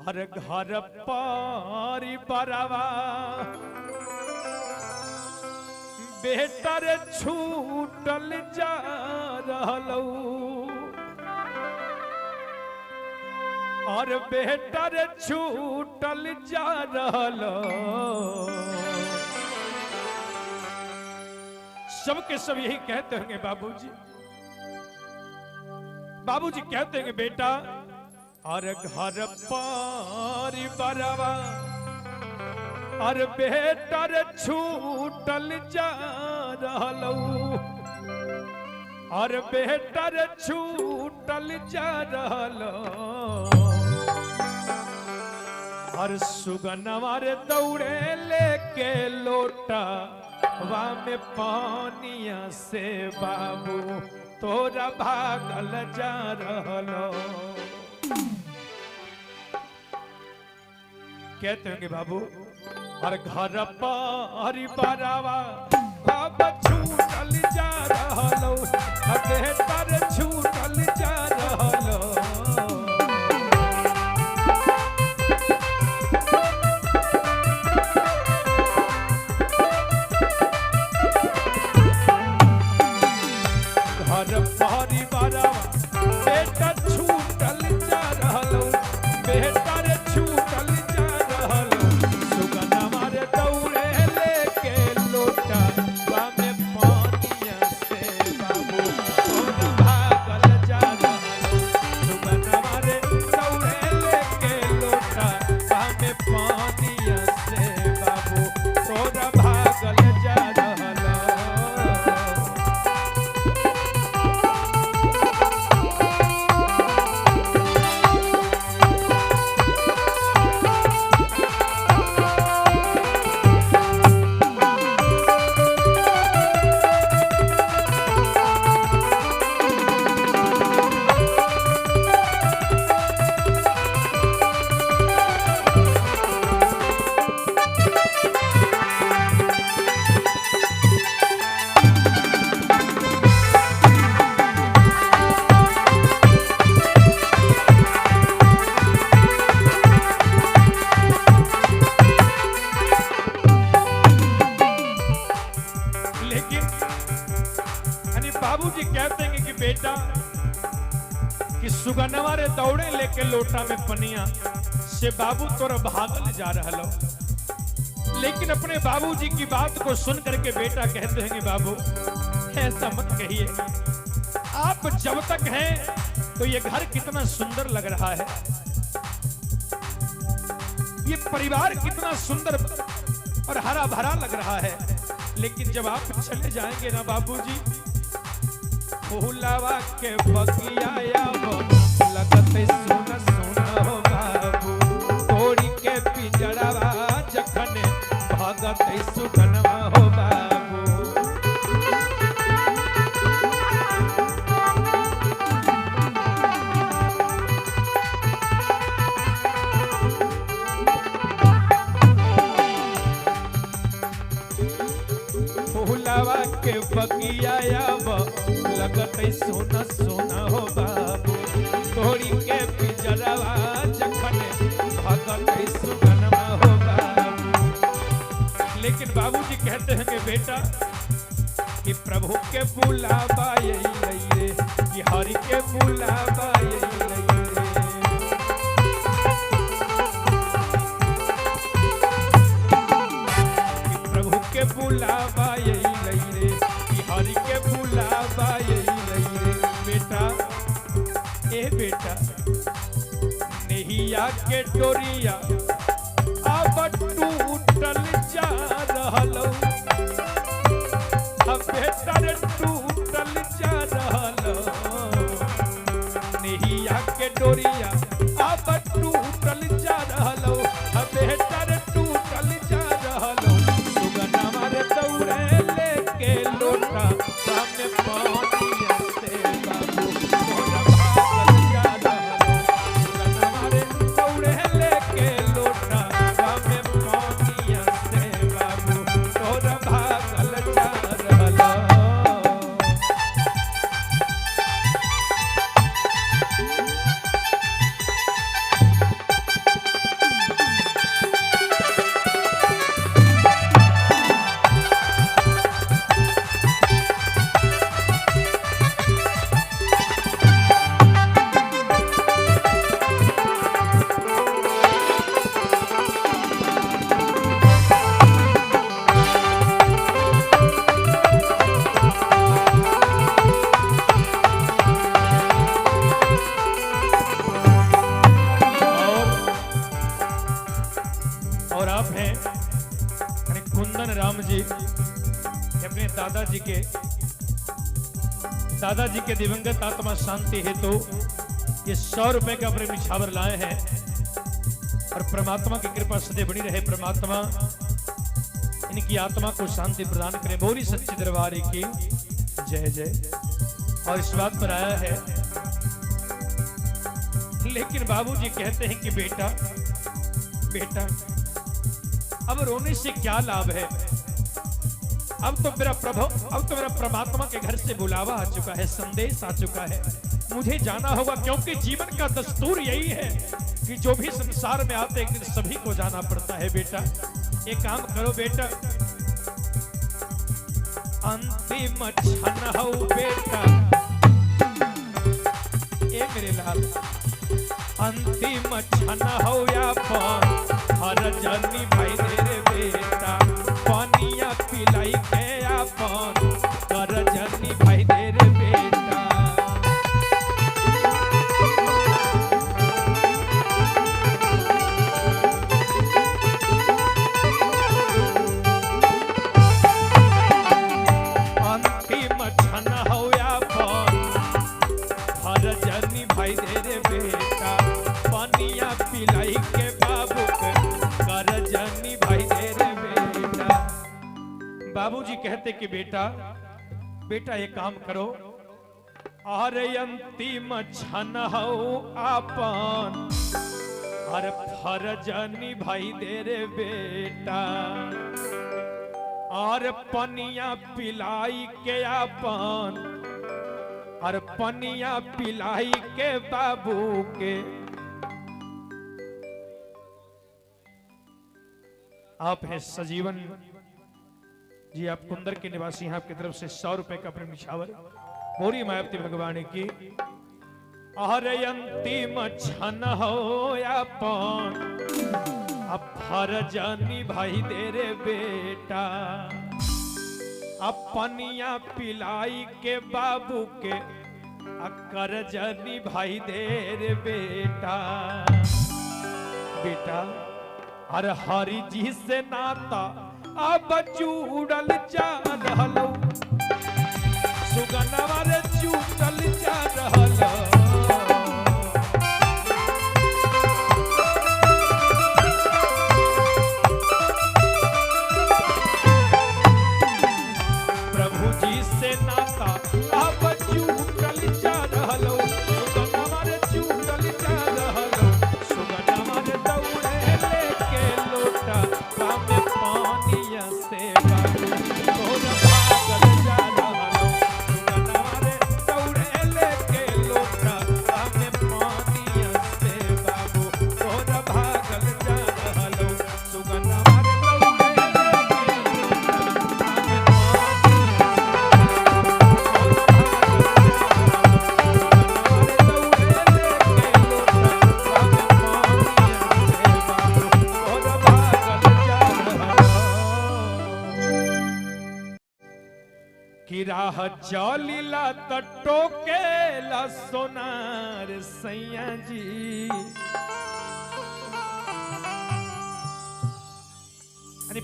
हर घर पारी परवा बेटा रे छूटल जा रहलौ और बेटा रे छूटल जा रहलौ। सबके सब यही कहते होंगे बाबूजी। बाबूजी कहते हैं बेटा और घर पारी बरवा और बेटा रे छूटल जा रहलौ और बेटा रे छूटल जा रहलौ। और सुगनवा रे दौड़े लेके लोटा वा में पानिया से बाबू तोरा भागल जा रहलो। कहते होंगे बाबू और घर पारी बरवा बाबा छूटल जा रहलो बेटा रे छूटल जा रहलो। घर पारी बरवा बेटा छूटल जा रहलो बेटा रे छूटल जा रहलो। सुगनवा रे दौड़े लेके लोटा वा में पानिया से बाबू तोरा भागल जा रहलो। सुगनवा रे दौड़े लेके लोटा वा में पानिया से बाबू तोरा भागल जा रहलो। बाबूजी कहते हैं कि बेटा कि सुगनवा रे दौड़े लेके लोटा में पनिया से बाबू तोरा भागल जा रहलो। लेकिन अपने बाबूजी की बात को सुन करके बेटा कहते हैं कि बाबू ऐसा मत कहिए। आप जब तक हैं तो ये घर कितना सुंदर लग रहा है, ये परिवार कितना सुंदर और हरा भरा लग रहा है। लेकिन जब आप चले जाएंगे ना बाबूजी फूलवा के बगिया लगत सुन सुन हो बाबू तोड़ी के पिंजड़वा जखने भगत सुगनवा हो बाबू। फूलवा के बगिया लगत सोना सोना हो बाबू तोड़ी के पिंजरवा जखने भगत सुगनवा हो बाबू। लेकिन बाबूजी कहते हैं कि बेटा कि प्रभु के बुलावा यही नहीं रे कि हरि के बुलावा यही नहीं रे। कि प्रभु के बुलावा यही नहीं रे कि हरि के बुलावा यही नहीं रे। बेटा ए बेटा नैया के डोरिया अब टूटल जा रहलौ बेटा रे टूटल जा रहलौ। नैया के डोरिया अब टूटल जा रहलौ बेटा रे टूटल जा रहलौ। सुगनवा रे दौड़े लेके लोटा सामने पानिया से बाबू तोरा भागल जा रहलौ। सुगनवा रे दौड़े लेके लोटा सामने पानिया से बाबू तोरा भागल जा रहलौ। कि अपने दादाजी के दिवंगत आत्मा शांति हेतु ये 100 रुपए का अपने निछावर लाए हैं। और परमात्मा की कृपा सदैव बनी रहे, परमात्मा इनकी आत्मा को शांति प्रदान करे। बोरी सच्ची दरबार की जय जय। और इस बात पर आया है, लेकिन बाबूजी कहते हैं कि बेटा अब रोने से क्या लाभ है। अब तो मेरा परमात्मा के घर से बुलावा आ चुका है, संदेश आ चुका है, मुझे जाना होगा। क्योंकि जीवन का दस्तूर यही है कि जो भी संसार में आते एक दिन सभी को जाना पड़ता है। बेटा एक काम करो बेटा, अंतिम क्षण हो बेटा, ए मेरे लाल, अंतिम क्षण हो या हर जनी भाई तेरे बेटा, पानिया पिलाई के अपन कर जनी भाई तेरे बेटा। अंतिम क्षण हो या हर जनी भाई तेरे बेटा, पानिया पिलाई के बाबू कर जनी भाई तेरे बेटा। बाबूजी कहते कि बेटा ये काम करो, और अंतिम क्षण हो अपन हर फरजनी भाई तेरे बेटा, और पनिया पिलाई के अपन, और पनिया पिलाई के बाबू के। आप हैं सजीवन जी, आप कुंदर के निवासी हैं, आपकी तरफ से 100 रुपए का प्रेम निछावर मोरी मायावती भगवान की। और अंतिम क्षण हो अपन अब फरजनी भाई तेरे बेटा, अपनिया पिलाई के बाबू के अकर जनी भाई तेरे बेटा। हर हरि जी से नाता अब जुड़ल जा रहलो, सुगनवा रे जुड़ल जा रहलो। प्रभु जी से नाता अब जुड़ल जा रहलो, सुगनवा रे जुड़ल जा रहलो। सुगनवा रे दौड़े लेके लोटा, पामे पानिया से बाबू तोर भागल जा रहलो। सुगनवा रे दौड़े लेके लोटा, पामे पानिया से बाबू तोर भागल जा रहलो। सुगनवा रे दौड़े लेके लोटा, कि राह चलिला त टोकेला सोनार सैया जी।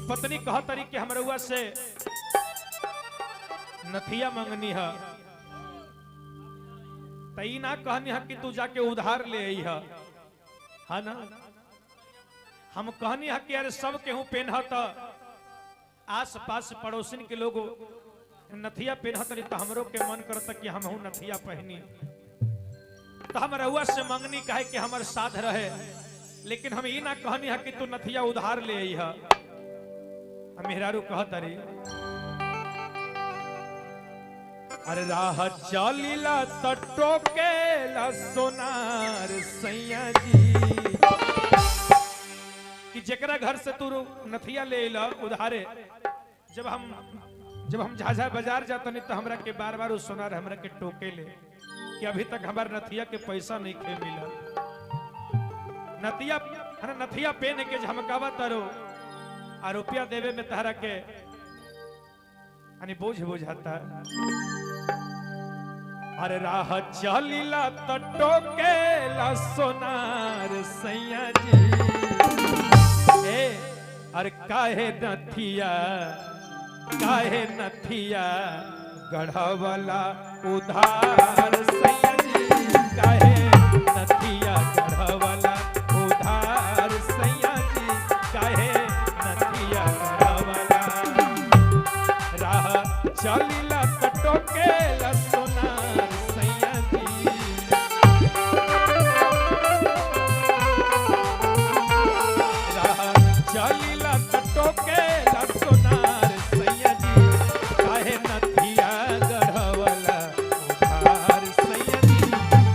पत्नी कहा तरी कि हमरुआ से नथिया मंगनी है, तई ना कहनी है कि तू जाके उधार ले आई है ना। हम कहनी है कि अरे सब केहू पहनता, आस पास पड़ोसिन के लोग नथिया पहनत रही, तो हमरो के मन करता कि हमहू नथिया पहनी। तो हम रहुआ से मंगनी कहे कि हमर साथ रहे, लेकिन हम ई ना कहनी है कि तू नथिया उधार ले आई है। मेहरारू कहत रही, अरे राह चलिला त टोकेला सोनार सैया जी। कि जेकरा घर से तू नथिया ले ला उधारे, जब हम झाझा बाजार जाते नहीं तो हमरा के बार बार उस सोनार हमरा के टोके ले कि अभी तक हमार नथिया के पैसा नहीं खे मिला। नथिया पहन के झमकावा तारो और रुपया देवे में तहरा के बोझ बुझाता। अरे राह चलिला त टोकेला सोनार सैया जी। अरे काहे नथिया काहे नथिया गढ़वला उधार सैया जी काहे नथिया गढ़वला उधार सैया जी काहे नथिया गढ़वला राह चलिला टटोकेला सोनार सैया जी राह चलिला टटोकेला सोनार सैया जी काहे नथिया गढ़वला उधार सैया जी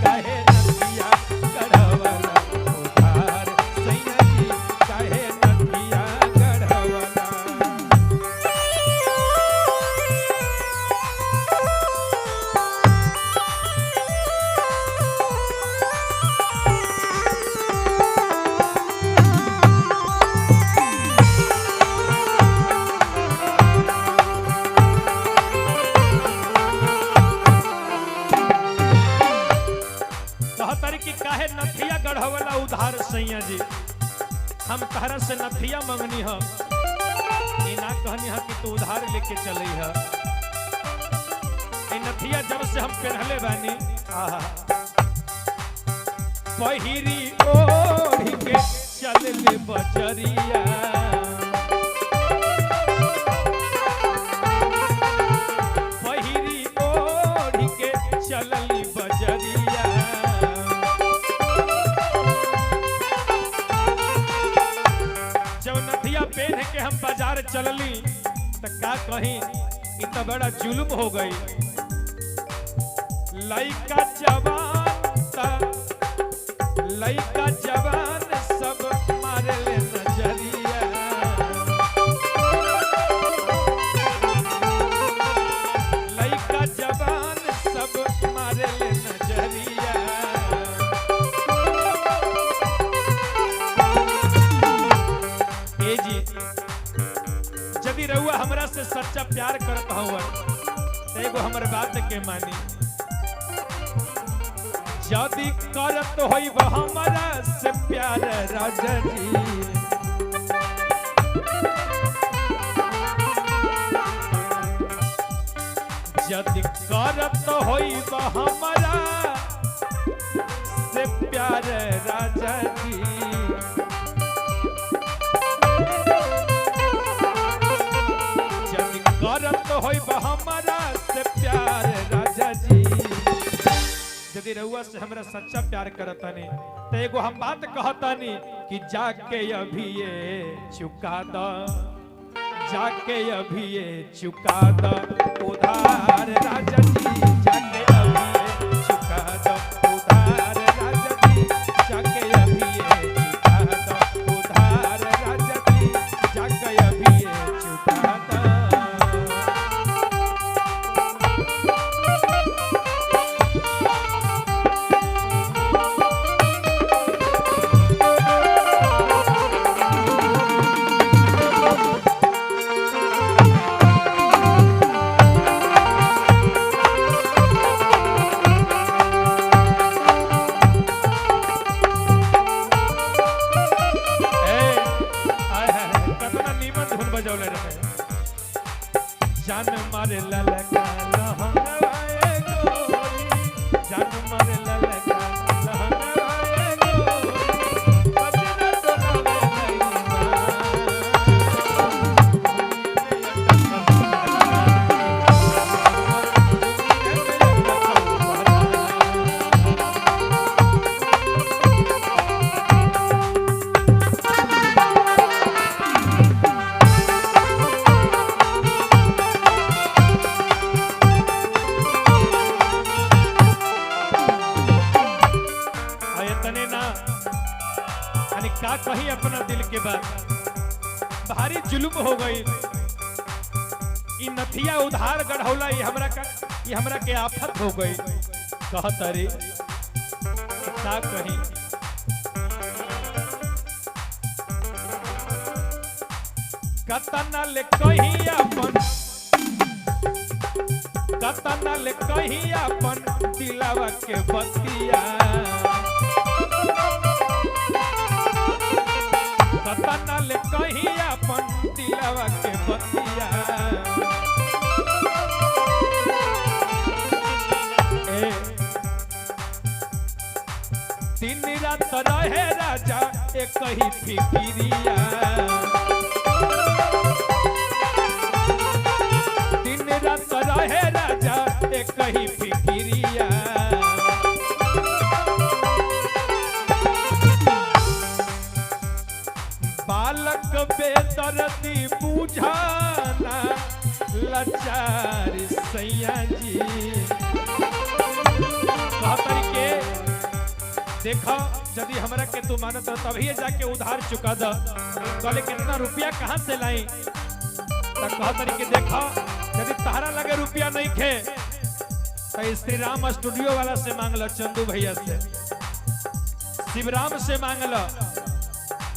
काहे नथिया गढ़वला उधार सैया जी काहे नथिया गढ़वला कहतरी कि काहे नथिया गढ़वला उधार सैया जी हम तहरा से नथिया मंगनी हम ई ना कहनी है कि तू उधार लेके चली है ई नथिया जब से हम पहनले बानी आहा पहिरी ओढ़ी के चलले बजरिया पहिरी ओढ़ी के चलली बजरिया जब नथिया पहन के हम बाजार चलली तो का कहीं इ तो बड़ा जुल्म हो गई लइका जवान सब मारे ले नजरिया लइका जवान सब मारे ले नजरिया ए जी यदि रउआ हमरा से सच्चा प्यार करत हवन तो एगो हमर बात के मानी यदि करत होई हमरा से प्यार राजा जी यदि करत होई हमरा से प्यार राजा जी करत होई हमरा से प्यार राजा जी यदि रउआ से हमरा सच्चा प्यार करतनी तो एगो हम बात कहतनी कि जाके अभी ये चुका द जाके अभी ये चुका द उधार राजा जी जाके अभी ये चुका द उधार राजा जी जाके अभी ये चुका द उधार राजा जी जाके अभी ये चुका द बजौले रहे जान मारे ललका लहंगवाए गोरी जान मारे ललका लहंगवाए गोरी बजना डोलावे का कहीं अपना दिल के बात भारी जुल्म हो गई ई नथिया उधार गढ़ौला ये हमरा के आफत हो गई कहत रे का कहीं कतना ले कहीं अपन दिलावा के बतिया कतना ले कहीं अपन दिलावा के बतिया रहे राजा एक ही फिकिरिया दिन रात रहे राजा एक ही फिकिरिया बालक बेदर्दी बुझाना लाचार सैया जी के देखो यदि हमरा के तू मानत तभी जाके उधार चुका द कहले कितना रुपया कहाँ से लाई तो कहतरी के देखो यदि तारा लगे रुपया नहीं खे तो श्री राम स्टूडियो वाला से मांग लो चंदू भैया से शिवराम से मांग लो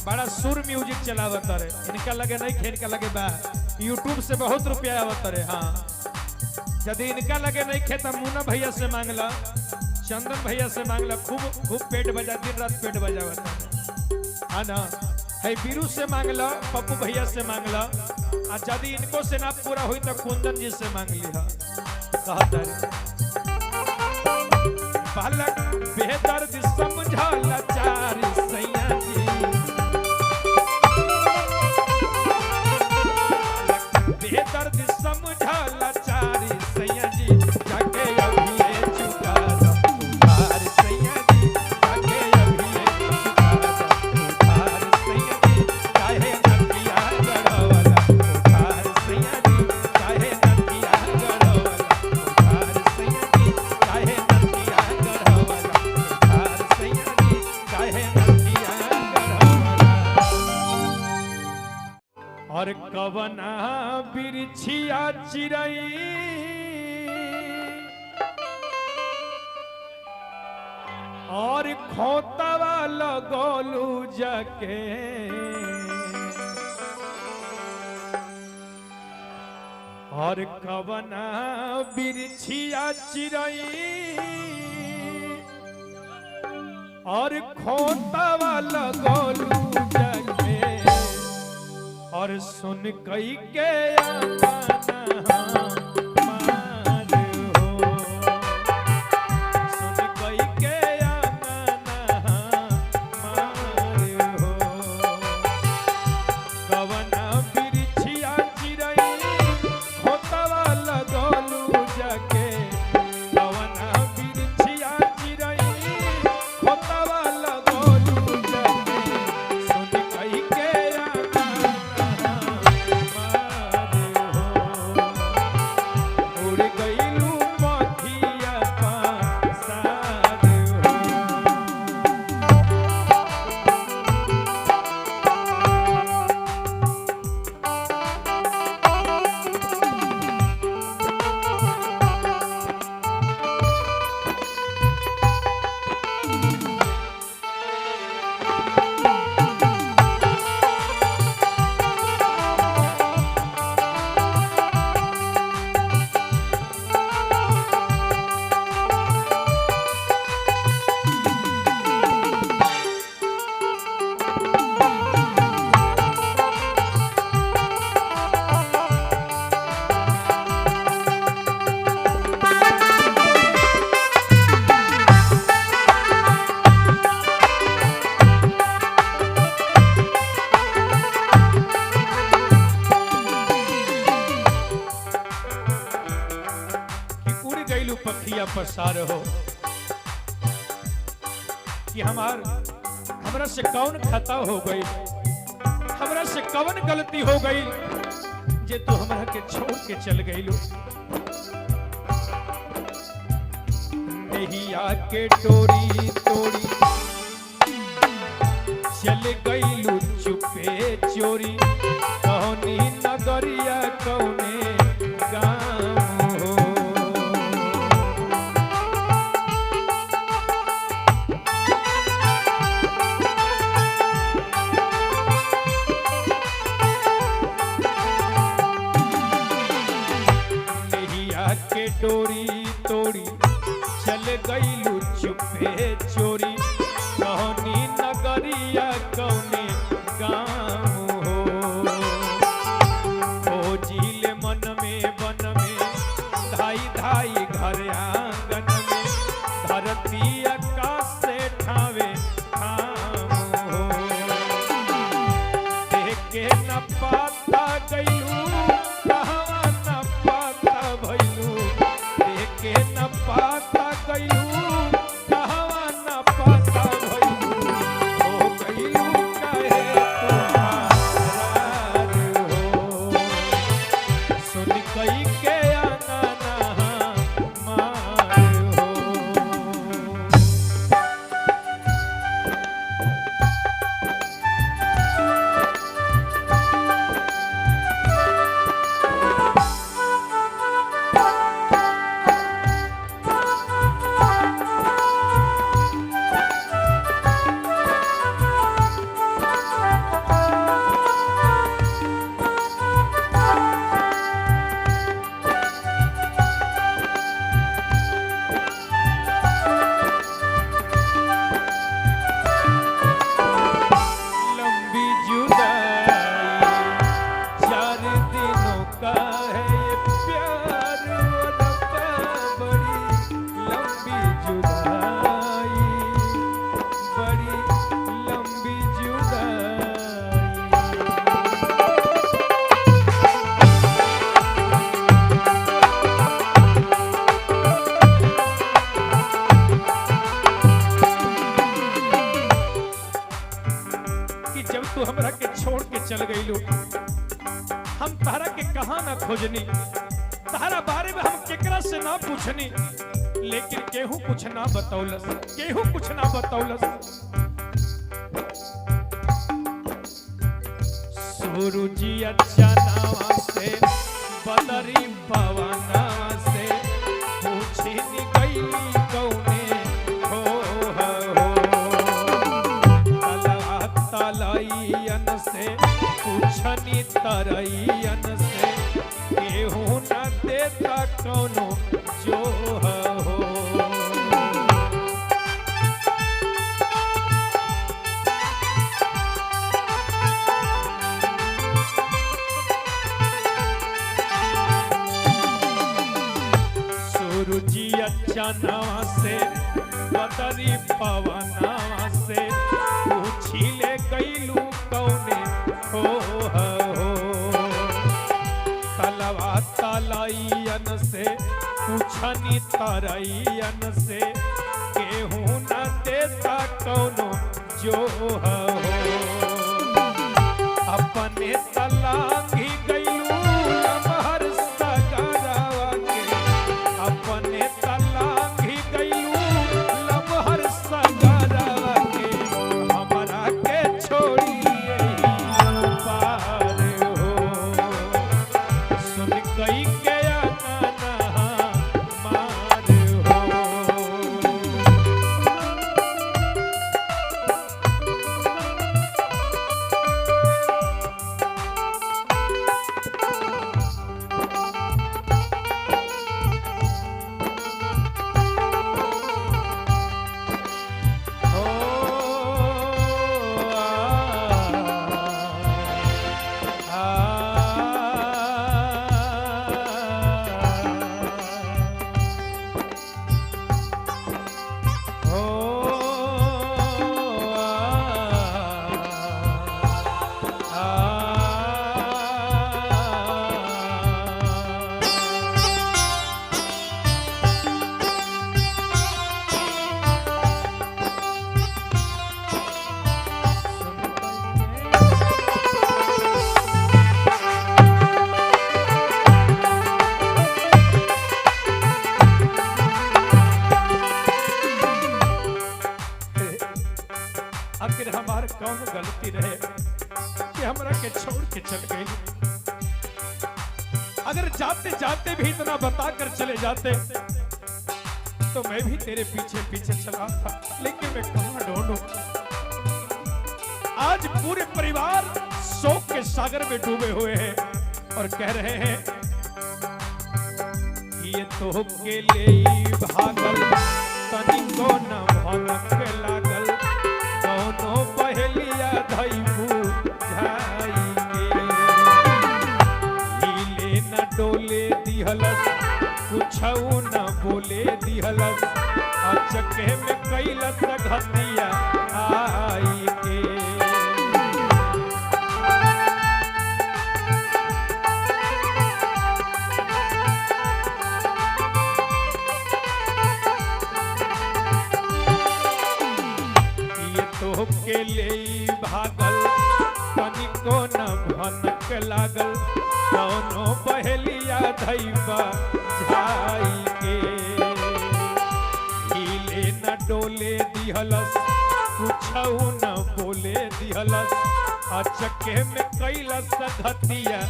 बड़ा सुर म्यूजिक चलावत रे इनका लगे नहीं खे इनका लगे बा यूट्यूब से बहुत रुपया आवत रे हाँ यदि इनका लगे नहीं खे तो मुन्ना भैया से मांग लो चंदन भैया से मांग लो खूब खूब पेट बजा दिन रात पेट बजावत है ना है बीरू से मांग लो पप्पू भैया से मांग लो और यदि इनको से ना पूरा हुई तो कुंदन जी से मांग ली बालक बेदर्द समझा लाचार सैया जी बेदर्द समझा लाचार सैया जी जाके अभी चुका और कवना बिरछिया चिरई और खोतवा लगोलू जाके और कवना बिरछिया चिरई और खोतवा लगोलू जाके और सुन कई के पसार हो कि हमरा से कौन खता हो गई हमरा से कौन गलती हो गई जे तू हमरा के छोड़ के चल गईलू नैया के डोरी तोड़ी चल गईलू चुपे चोरी कौनी नगरिया कौने गाँव डोरी तोड़ी चल गईलू चुपे चोरी कौनी नगरिया कौने गाँव हो झील मन में वन में धाई धाई घर आंगन में धरती आकाश से ठावे ठाव कि जब तू हमरा के छोड़ के चल गईलू हम तारा के कहां ना खोजनी, तारा बारे में हम केकरा से ना पूछनी, लेकिन केहू कुछ ना बतौलस, केहू कुछ ना बतौलस। सूरजी अच्छा नावा से बदरी पवना से पूछी नी गईली कौने हो तलवा तलैयन से पूछनी तरैयन से केहू न देता कौनो जो हो। सूरजी अच्छा नावा से बदरी पवना से पूछी ले गईलू कौने हो तलवा तलैयन से पूछनी तरैयन से केहू न देता कौनो जो हो। अपने तलांगी गईलू लमहर सगरवा के, अपने तलांगी गईलू लमहर सगरवा के, हमरा के छोड़ी पार हो। सुन गई के आखिर हमार कौन गलती रहे कि हमरा के छोड़ के चल गई। अगर जाते जाते भी इतना बता कर चले जाते तो मैं भी तेरे पीछे पीछे चला था, लेकिन मैं कहां ढूंढूं। आज पूरे परिवार शोक के सागर में डूबे हुए हैं और कह रहे हैं ये तो के ले भागल तनिको न भनक लागल, दोनों पहलिया धैबू झाइगे। हिले न डोले दिहलस कुछऊ न बोले दिहलस, अचके में कैलस घतिया आई के। के ले भागल तनिको न भनक लागल, दोनों पहलिया धैबा झाई के। हिले न डोले दिहलस कुछऊ न बोले दिहलस, अचके में कैलस घतिया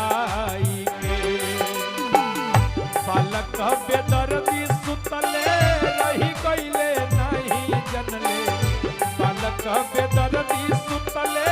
आई के। बालक बेदर्दी सुतले रही गईले नहीं जनले, बालक बेदर्दी सुतले